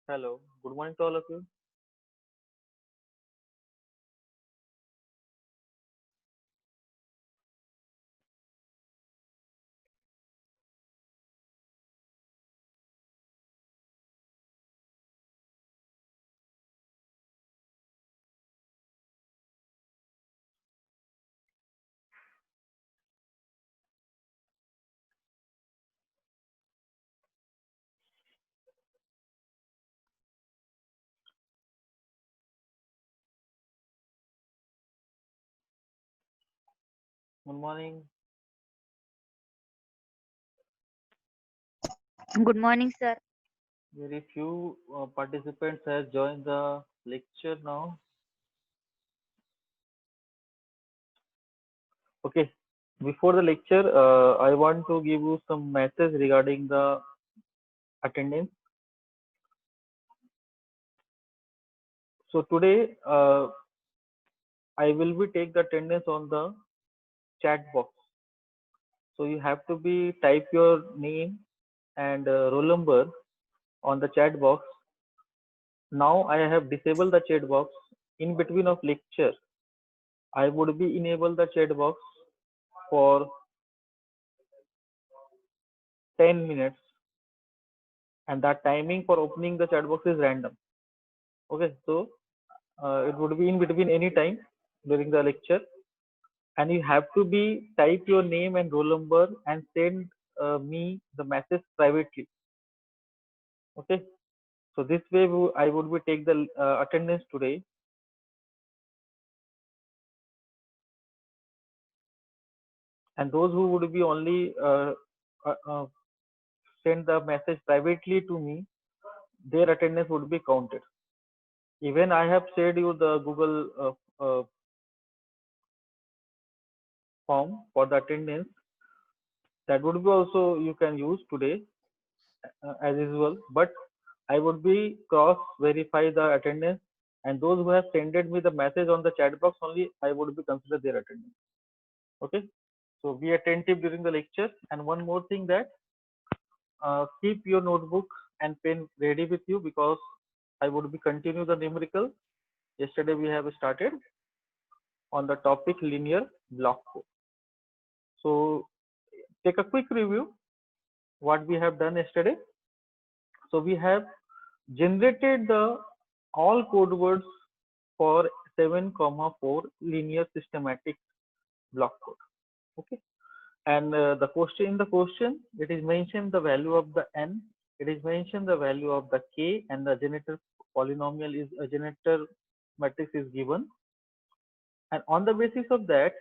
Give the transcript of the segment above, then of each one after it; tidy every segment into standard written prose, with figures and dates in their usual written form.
Hello, good morning to all of you. Good morning. Good morning, sir. Very few participants have joined the lecture now. Okay, before the lecture, I want to give you some message regarding the attendance. So today, I will be take the attendance on the chat box. So you have to be type your name and roll number on the chat box. Now I have disabled the chat box. In between of lecture, I would be enable the chat box for 10 minutes, and that timing for opening the chat box is random. Okay, so it would be in between any time during the lecture, and you have to be type your name and roll number and send me the message privately. Okay, so this way I would be take the attendance today, and those who would be only uh, uh, send the message privately to me, their attendance would be counted. Even I have shared you the Google form for the attendance. That would be also you can use today as usual, but I would be cross verify the attendance, and those who have sended me the message on the chat box only I would be consider their attendance. Okay, so be attentive during the lecture. And one more thing, that keep your notebook and pen ready with you, because I would be continue the numerical. Yesterday we have started on the topic linear block code. So take a quick review what we have done yesterday. So we have generated the all code words for 7 comma 4 linear systematic block code. Okay, and the question, in the question it is mentioned the value of the n, it is mentioned the value of the k, and the generator polynomial is a generator matrix is given. And on the basis of that,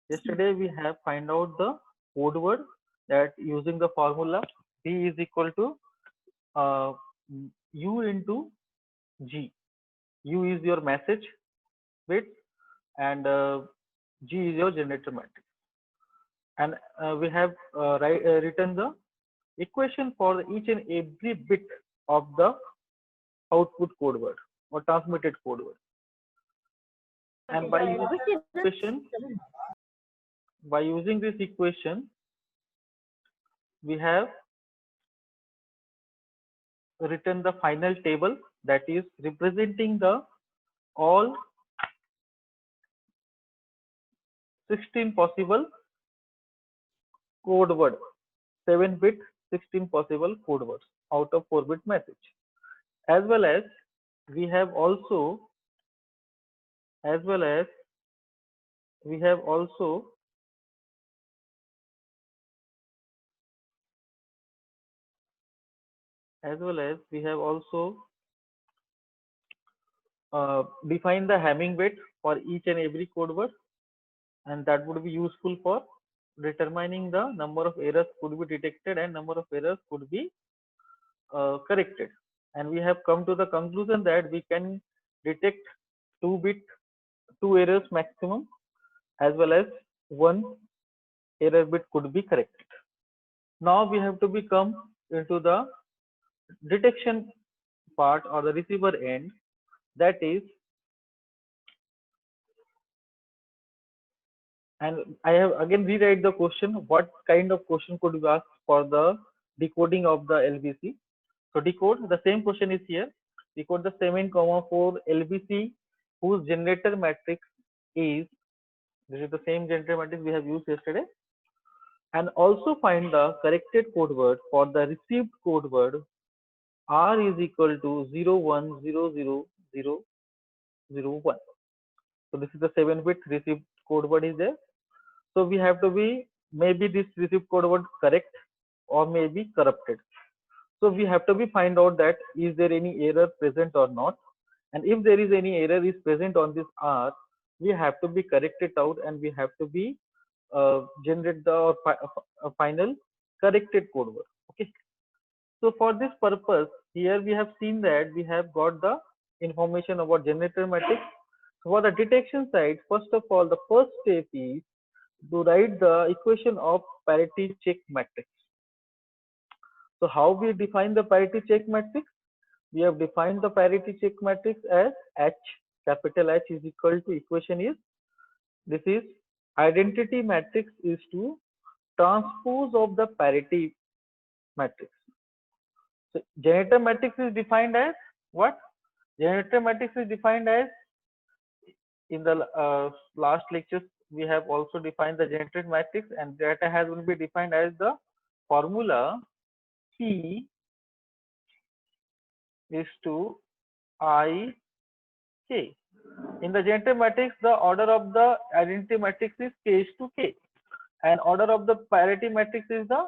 yesterday we have find out the code word, that using the formula b is equal to uh, u into g. U is your message bit, and G is your generator matrix. And we have written the equation for each and every bit of the output code word or transmitted code word. And by using this equation, we have written the final table, that is representing the all 16 possible code word, 7-bit 16 possible code words out of 4-bit message. As well as we have also as well as we have also as well as we have also defined the Hamming weight for each and every code word, and that would be useful for determining the number of errors could be detected and number of errors could be corrected. And we have come to the conclusion that we can detect 2-bit 2 errors maximum, as well as 1 error bit could be corrected. Now we have to become into the detection part or the receiver end, that is, and I have again rewrite the question, what kind of question could be asked for the decoding of the LBC. So decode, the same question is here. Decode the 7,4 LBC whose generator matrix is, this is the same generator matrix we have used yesterday, and also find the corrected code word for the received code word R is equal to 01000001. So this is the 7-bit received code word is there. So we have to be, maybe this received code word correct or maybe corrupted. So we have to be find out that is there any error present or not, and if there is any error is present on this R, we have to be correct it out and we have to be generate the final corrected code word. Okay. So for this purpose, here we have seen that we have got the information about generator matrix. So for the detection side, first of all, the first step is to write the equation of parity check matrix. So how we define the parity check matrix? We have defined the parity check matrix as H, capital H is equal to, equation is, this is identity matrix is to transpose of the parity matrix. So generator matrix is defined as what? Generator matrix is defined as, in the last lectures we have also defined the generator matrix, and that has will be defined as the formula P is to I K. In the generator matrix, the order of the identity matrix is K is to K, and order of the parity matrix is the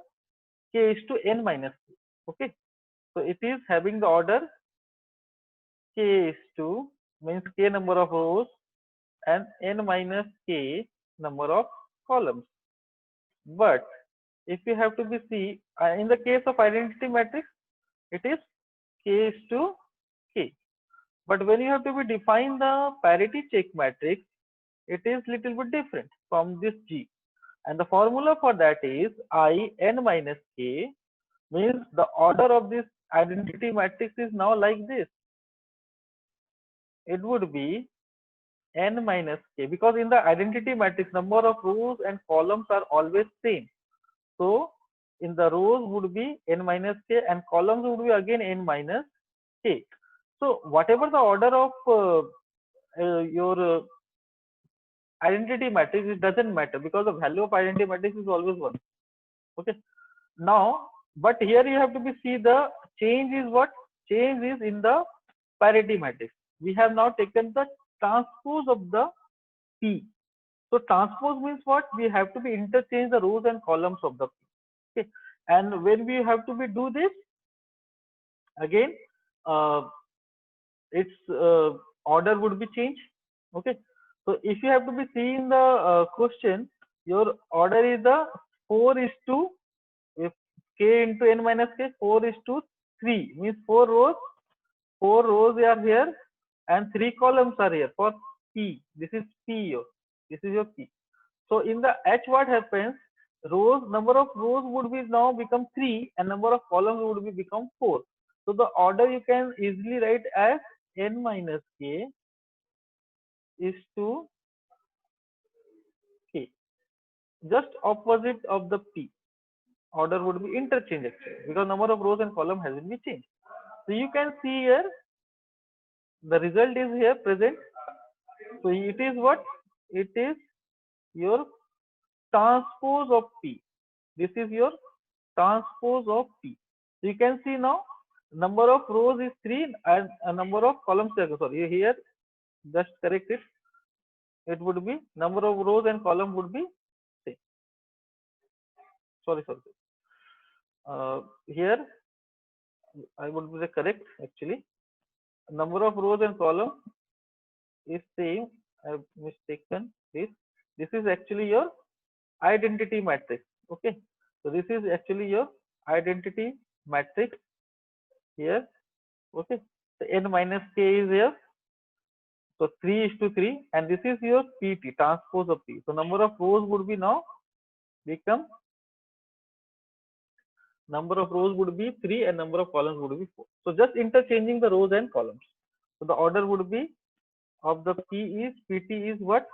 K is to N minus K. Okay, so it is having the order K is to, means K number of rows and N minus K number of columns. But if you have to be see, in the case of identity matrix, it is K is to K. But when you have to be define the parity check matrix, it is little bit different from this G. And the formula for that is I N minus K, means the order of this identity matrix is now like this. It would be N minus K, because in the identity matrix, number of rows and columns are always same. So in the rows would be N minus K and columns would be again N minus K. So whatever the order of your identity matrix, it doesn't matter, because the value of identity matrix is always 1. Okay. Now, but here you have to be see the change is what? Change is in the parity matrix. We have now taken the transpose of the P. So transpose means what? We have to be interchange the rows and columns of the P. Okay. And when we have to be do this, again, its order would be changed. Okay. So if you have to be seeing the question, your order is the 4 is to, if K into N minus K, 4 is to 3, means 4 rows are here and 3 columns are here for P. This is P, this is your P. So in the H, what happens? Rows, number of rows would be now become 3 and number of columns would be become 4. So the order you can easily write as N minus K is to K, just opposite of the P. Order would be interchange actually, because number of rows and column has been changed. So you can see here the result is here present. So it is what? It is your transpose of P. This is your transpose of P. So you can see now number of rows is 3 and a number of columns, sorry, here just correct it. It would be number of rows and column would be same. Sorry. Here I would be correct actually. Number of rows and column is same. I have mistaken this. This is actually your identity matrix. Okay. So this is actually your identity matrix here. Okay. So N minus K is here. So 3 is to 3 and this is your PT, transpose of P. So number of rows would be now become, number of rows would be 3 and number of columns would be 4. So just interchanging the rows and columns. So the order would be of the P is, PT is what?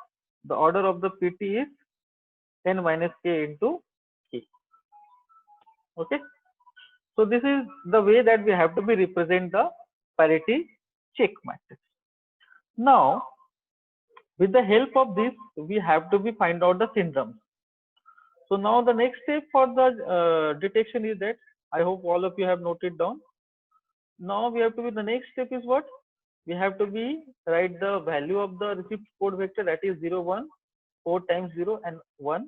The order of the PT is N minus K into K. Okay. So this is the way that we have to be represent the parity check matrix. Now, with the help of this, we have to be find out the syndromes. So now the next step for the detection is that I hope all of you have noted down. Now we have to be the next step is what? We have to be write the value of the receipt code vector, that is 0, 1, 4 times 0 and 1.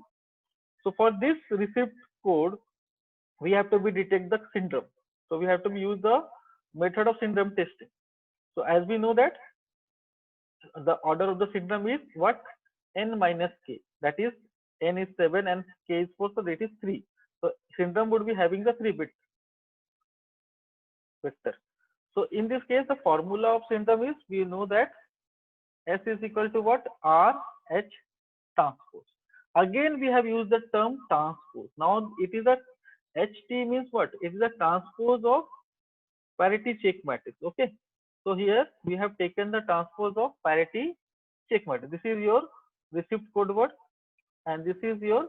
So for this receipt code, we have to be detect the syndrome. So we have to use the method of syndrome testing. So as we know that the order of the syndrome is what? N minus k. That is n is 7 and k is 4, so that is 3. So syndrome would be having the 3-bit vector. So in this case, the formula of syndrome is, we know that S is equal to what? R H transpose. Again, we have used the term transpose. Now it is a HT means what? It is a transpose of parity check matrix. Okay. So here we have taken the transpose of parity check matrix. This is your receipt code word, and this is your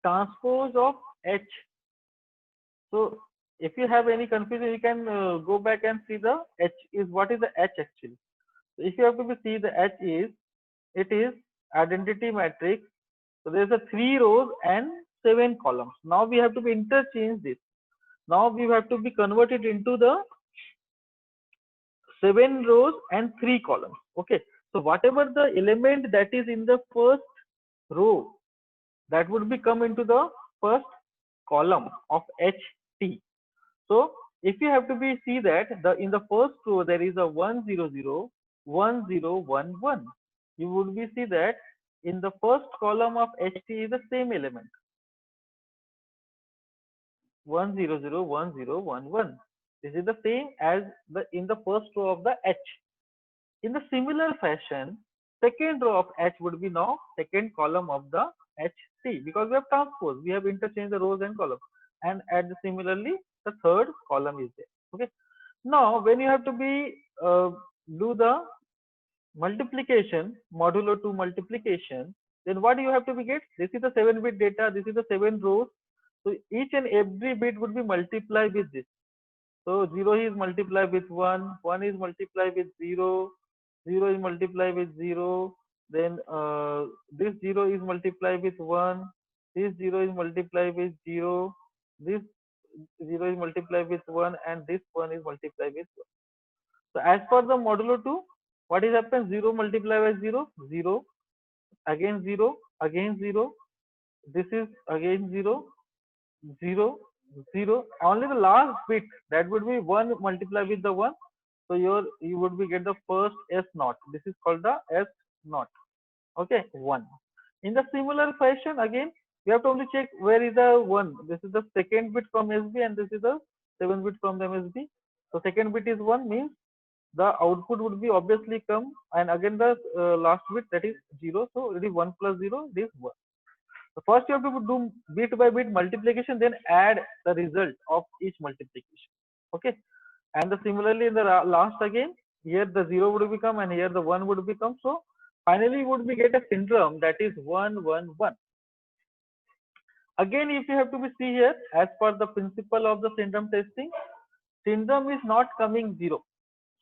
transpose of H. So if you have any confusion, you can go back and see the H is what is the H actually. So if you have to be see the H is, it is identity matrix. So there's a 3 rows and 7 columns. Now we have to be interchange this. Now we have to be converted into the 7 rows and 3 columns. Okay. So whatever the element that is in the first row, that would be come into the first column of HT. So if you have to be see that the in the first row there is a 1 0 0 1 0 1 1. You would be see that in the first column of HT is the same element 1 0 0 1 0 1 1. This is the same as the in the first row of the H. In the similar fashion, second row of H would be now second column of the HT, because we have transpose, we have interchanged the rows and columns, and at the similarly the third column is there. Okay. Now when you have to be do the multiplication, modulo 2 multiplication, then what do you have to be get? This is the 7-bit data, this is the 7 rows. So each and every bit would be multiplied with this. So 0 is multiplied with 1, 1 is multiplied with 0, 0 is multiplied with 0, then this 0 is multiplied with 1, this 0 is multiplied with 0, this 0 is multiplied with 1, and this 1 is multiplied with 1. So as per the modulo 2, what is happens? 0 multiplied by 0, 0, again 0, again 0, this is again 0, 0, 0. Only the last bit, that would be 1 multiplied with the 1. So you would be get the first S naught. This is called the S naught. Okay, 1. In the similar fashion, again, we have to only check where is the 1. This is the second bit from SB, and this is the 7 bit from the MSB. So second bit is 1, means the output would be obviously come, and again the last bit, that is 0. So it is 1 plus 0, it is 1. So first you have to do bit by bit multiplication, then add the result of each multiplication. Okay. And the similarly in the last again, here the 0 would become and here the 1 would become. So finally would be get a syndrome, that is 1 1 1. Again, if you have to be see here, as per the principle of the syndrome testing, syndrome is not coming 0.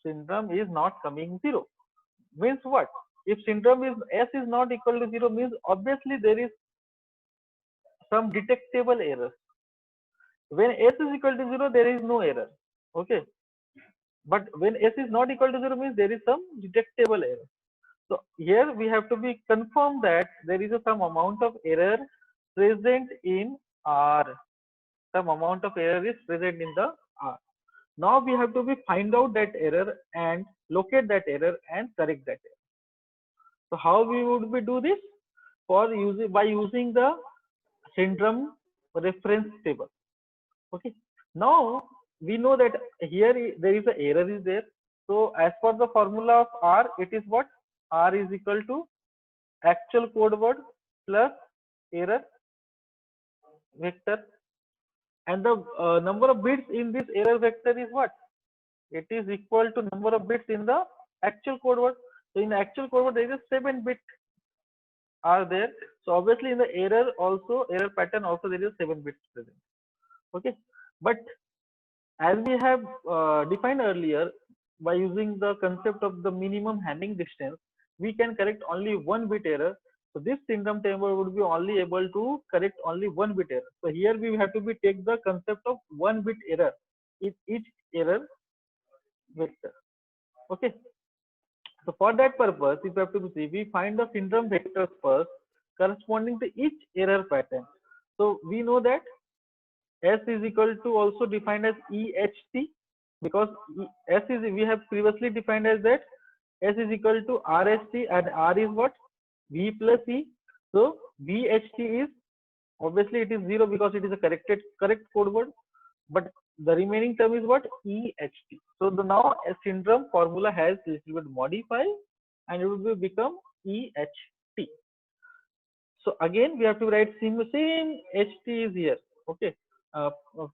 Syndrome is not coming 0. Means what? If syndrome is S is not equal to 0, means obviously there is some detectable errors. When S is equal to 0, there is no error. Okay. But when S is not equal to 0, means there is some detectable error. So here we have to be confirmed that there is some amount of error present in R. Some amount of error is present in the R. Now we have to be find out that error and locate that error and correct that error. So how we would be do this? For using by using the syndrome reference table. Okay. Now we know that here there is a error is there. So as per the formula of R, it is what? R is equal to actual code word plus error vector, and the number of bits in this error vector is what? It is equal to number of bits in the actual code word. So in the actual code word there is a 7 bit are there. So obviously in the error also, error pattern also, there is 7 bits present. Okay. But As we have defined earlier, by using the concept of the minimum handling distance, we can correct only one bit error. So this syndrome table would be only able to correct only one bit error. So here we have to be take the concept of one bit error in each error vector. Okay. So for that purpose, if you have to see, we find the syndrome vectors first corresponding to each error pattern. So we know that S is equal to also defined as EHT, because S is, we have previously defined as that S is equal to RST, and R is what? V plus E. So VHT is, obviously it is 0 because it is a correct code word, but the remaining term is what? EHT. So the now a syndrome formula has little bit modified and it will become EHT. So again we have to write same HT is here. Okay,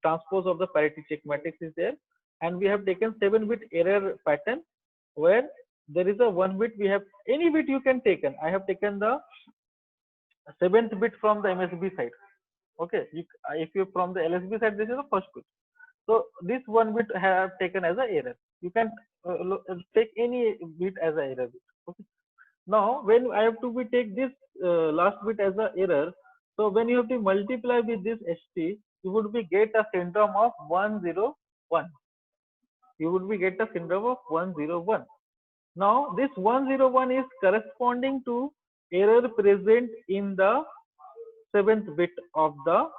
transpose of the parity check matrix is there, and we have taken 7-bit error pattern where there is a 1 bit. We have any bit you can take. I have taken the 7th bit from the MSB side. Okay, if you from the LSB side, this is the first bit. So this 1 bit I have taken as a error. You can take any bit as a error bit. Okay. Now when I have to be take this last bit as a error, so when you have to multiply with this HT, you would be get a syndrome of 101. You would be get a syndrome of 101. Now this 101 is corresponding to error present in the 7th bit of the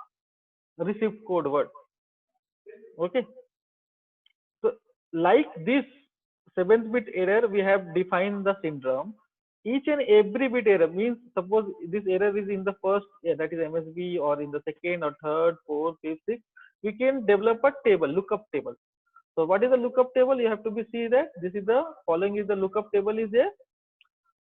received code word. Okay. So like this 7th bit error, we have defined the syndrome. Each and every bit error means, suppose this error is in the first, that is MSB, or in the second or third, fourth, fifth, sixth, we can develop a table, lookup table. So what is the lookup table? You have to be see that this is the following is the lookup table is there.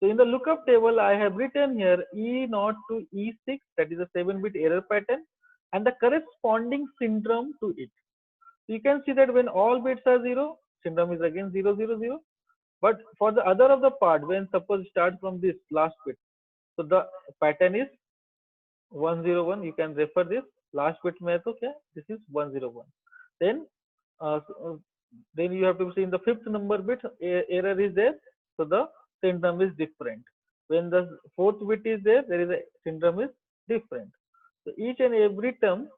So in the lookup table, I have written here E0 to E6, that is a 7-bit error pattern, and the corresponding syndrome to it. So you can see that when all bits are 0, syndrome is again 0, 0, 0. But for the other of the part, when suppose start from this last bit, so the pattern is 101. You can refer this last bit mein to kya? This is 101. Then then you have to see in the 5th number bit error is there, so the syndrome is different. When the 4th bit is there, there is a syndrome is different. So each and every term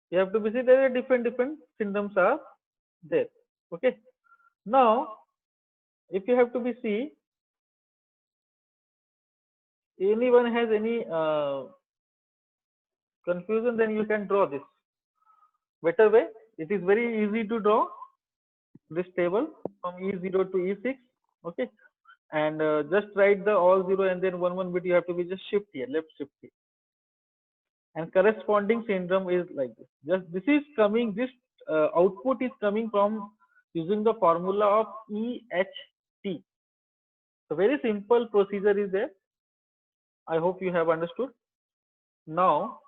you have to be see there are different syndromes are there. Okay. Now if you have to be see, anyone has any confusion, then you can draw this better way. It is very easy to draw this table from E0 to E6. Okay, and just write the all 0 and then 1 bit. You have to be just shift here, left shift here, and corresponding syndrome is like this. Just this is coming, this output is coming from using the formula of EHT. So very simple procedure is there. I hope you have understood. Now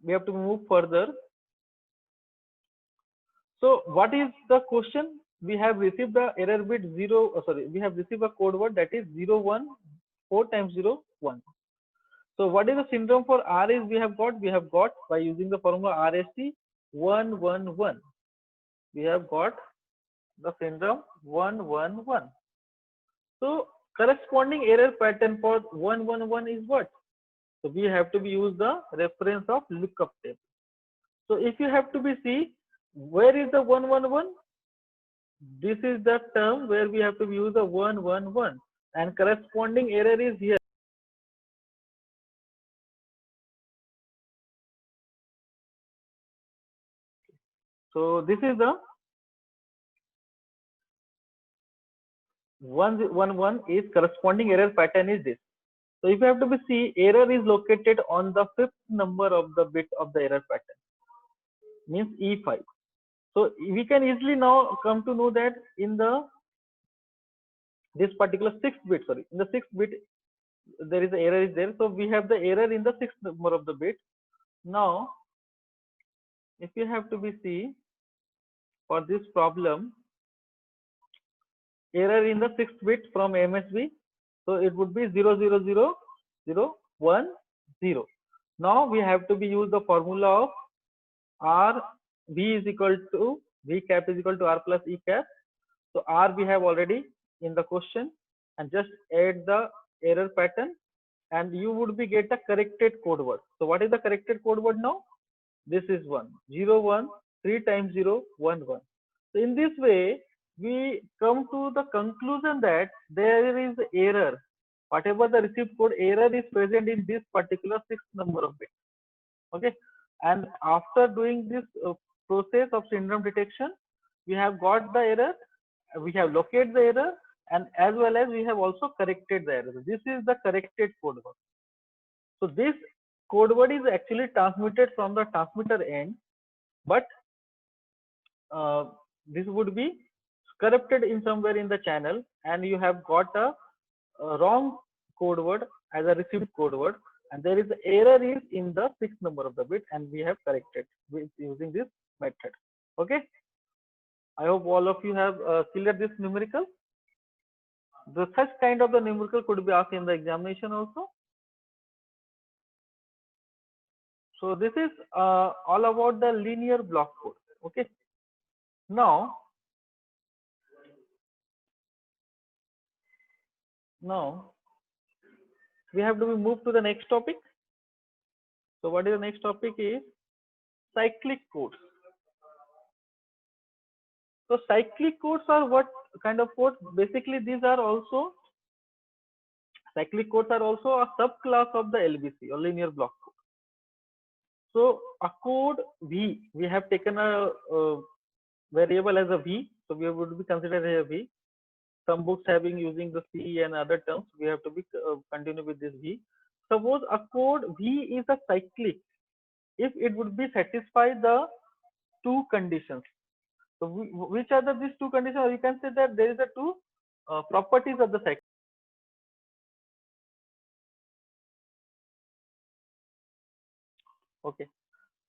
we have to move further. So what is the question? We have received the error bit 0, sorry, we have received a code word that is 0, 1, 4 times 0, 1. So what is the syndrome for R is we have got by using the formula RST 1, 1, 1. We have got the syndrome 1, 1, 1. So corresponding error pattern for 1, 1, 1 is what? So we have to be use the reference of lookup table. So if you have to be see, where is the 1, 1, 1? This is the term where we have to use the 1, 1, 1, and corresponding error is here. So this is the 1, 1, 1 is corresponding error pattern is this. So if you have to be see, error is located on the 5th number of the bit of the error pattern, means E5. So we can easily now come to know that in the this particular 6th bit, sorry, in the 6th bit there is an error is there. So we have the error in the 6th number of the bit. Now if you have to be see, for this problem, error in the 6th bit from MSB, so it would be 0, 0, 0, 0, 1, 0. Now we have to be use the formula of R V is equal to V cap is equal to R plus E cap. So R we have already in the question, and just add the error pattern, and you would be get a corrected code word. So what is the corrected code word now? This is 1 0 1 3 times 0 1 1. So in this way we come to the conclusion that there is error. Whatever the received code, error is present in this particular sixth number of bit. Okay, and after doing this process of syndrome detection, we have got the error, we have located the error, and as well as we have also corrected the error. This is the corrected code word. So this code word is actually transmitted from the transmitter end, but this would be corrupted in somewhere in the channel, and you have got a wrong code word as a received code word, and there is error is in the sixth number of the bit, and we have corrected with using this method. Okay, I hope all of you have cleared this numerical. The such kind of the numerical could be asked in the examination also. So this is all about the linear block code. Okay, now we have to move to the next topic. So what is the next topic is cyclic codes. So cyclic codes are what kind of codes? Basically, these are also cyclic codes are also a subclass of the LBC or linear block code. So a code V, we have taken a variable as a V, so we would be considered as a V. Some books having using the C and other terms, we have to be continue with this V. Suppose a code V is a cyclic if it would be satisfy the two conditions. So which are these two conditions? Or you can say that there is a two properties of the cycle. Okay,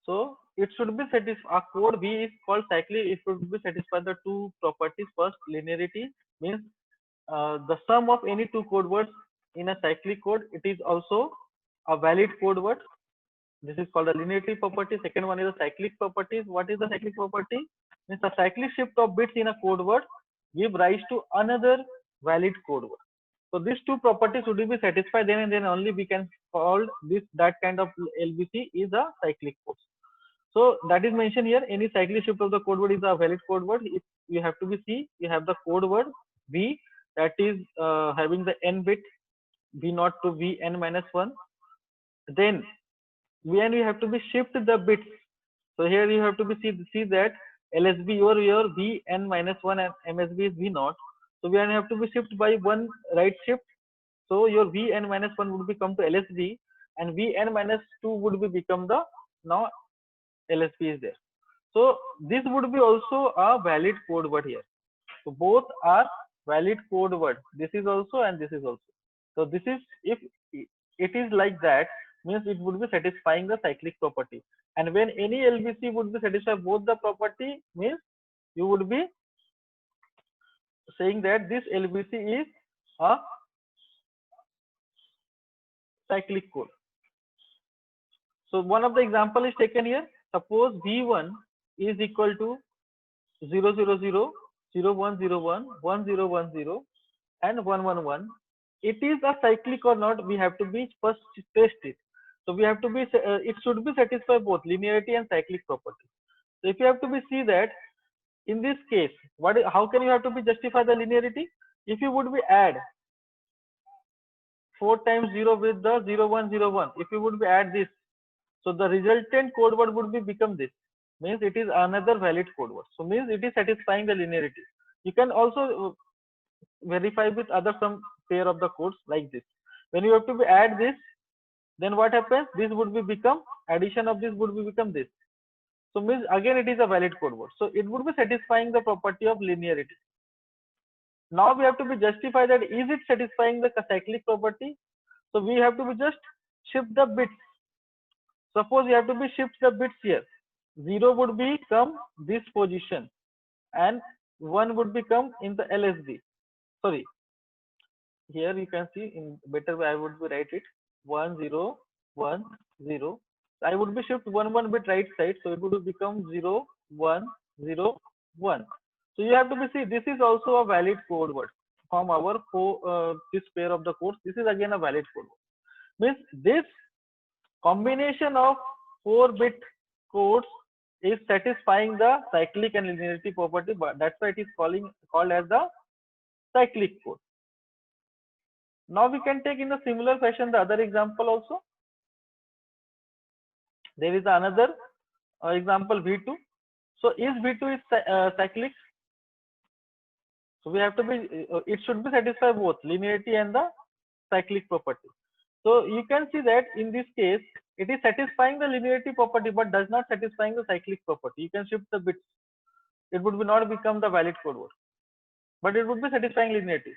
so it should be satisfied. A code V is called cyclic. It should be satisfied the two properties. First, linearity means the sum of any two code words in a cyclic code. It is also a valid code word. This is called the linearity property. Second one is the cyclic properties. What is the cyclic property? Means the cyclic shift of bits in a code word give rise to another valid code word. So these two properties should be satisfied, then and then only we can call this that kind of LBC is a cyclic code. So that is mentioned here. Any cyclic shift of the code word is a valid code word. If you have to be C, you have the code word V that is having the n bit V naught to Vn minus 1. Then when you have to be shift the bits. So here you have to be see that LSB your Vn minus 1 and MSB is V naught. So we have to be shift by one right shift. So your Vn minus 1 would become to LSB, and Vn minus 2 would be become the now LSB is there. So this would be also a valid code word here. So both are valid code word. This is also and this is also. So this is if it is like that, means it would be satisfying the cyclic property. And when any LBC would be satisfy both the property, means you would be saying that this LBC is a cyclic code. So one of the example is taken here. Suppose V1 is equal to 0 0 0 0 1 0 1 1 0 1 0 and 1 1 1. It is a cyclic or not, we have to be first test it. So we have to be it should be satisfy both linearity and cyclic property. So if you have to be see that in this case, how can you have to be justify the linearity? If you would be add 4 times 0 with the 0 1 0 1, if you would be add this, so the resultant code word would be become this, means it is another valid code word. So means it is satisfying the linearity. You can also verify with other some pair of the codes like this. When you have to be add this, then what happens? This would be become addition of this would be become this. So means again it is a valid code word. So it would be satisfying the property of linearity. Now we have to be justify that is it satisfying the cyclic property. So we have to be just shift the bits. Suppose you have to be shift the bits here. 0 would become this position and 1 would become in the LSB. Sorry, here you can see in better way I would be write it 1 0 1 0 I would be shift one bit right side, so it would become 0 1 0 1. So you have to be see, this is also a valid code word from our this pair of the codes. This is again a valid code word. Means this combination of 4-bit codes is satisfying the cyclic and linearity property, but that's why it is called as the cyclic code. Now we can take in a similar fashion the other example also. There is another example V2. So is V2 is cyclic? So we have to be, it should be satisfy both linearity and the cyclic property. So you can see that in this case, it is satisfying the linearity property, but does not satisfying the cyclic property. You can shift the bits. It would be not become the valid code word, but it would be satisfying linearity.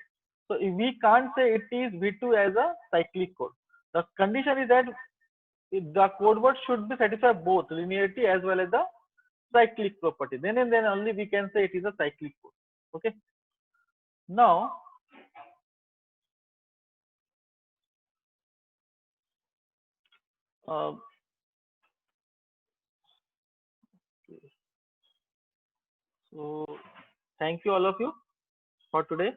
So we can't say it is V2 as a cyclic code. The condition is that the code word should be satisfy both linearity as well as the cyclic property. Then and then only we can say it is a cyclic code. Okay. Now, uh, so thank you all of you for today.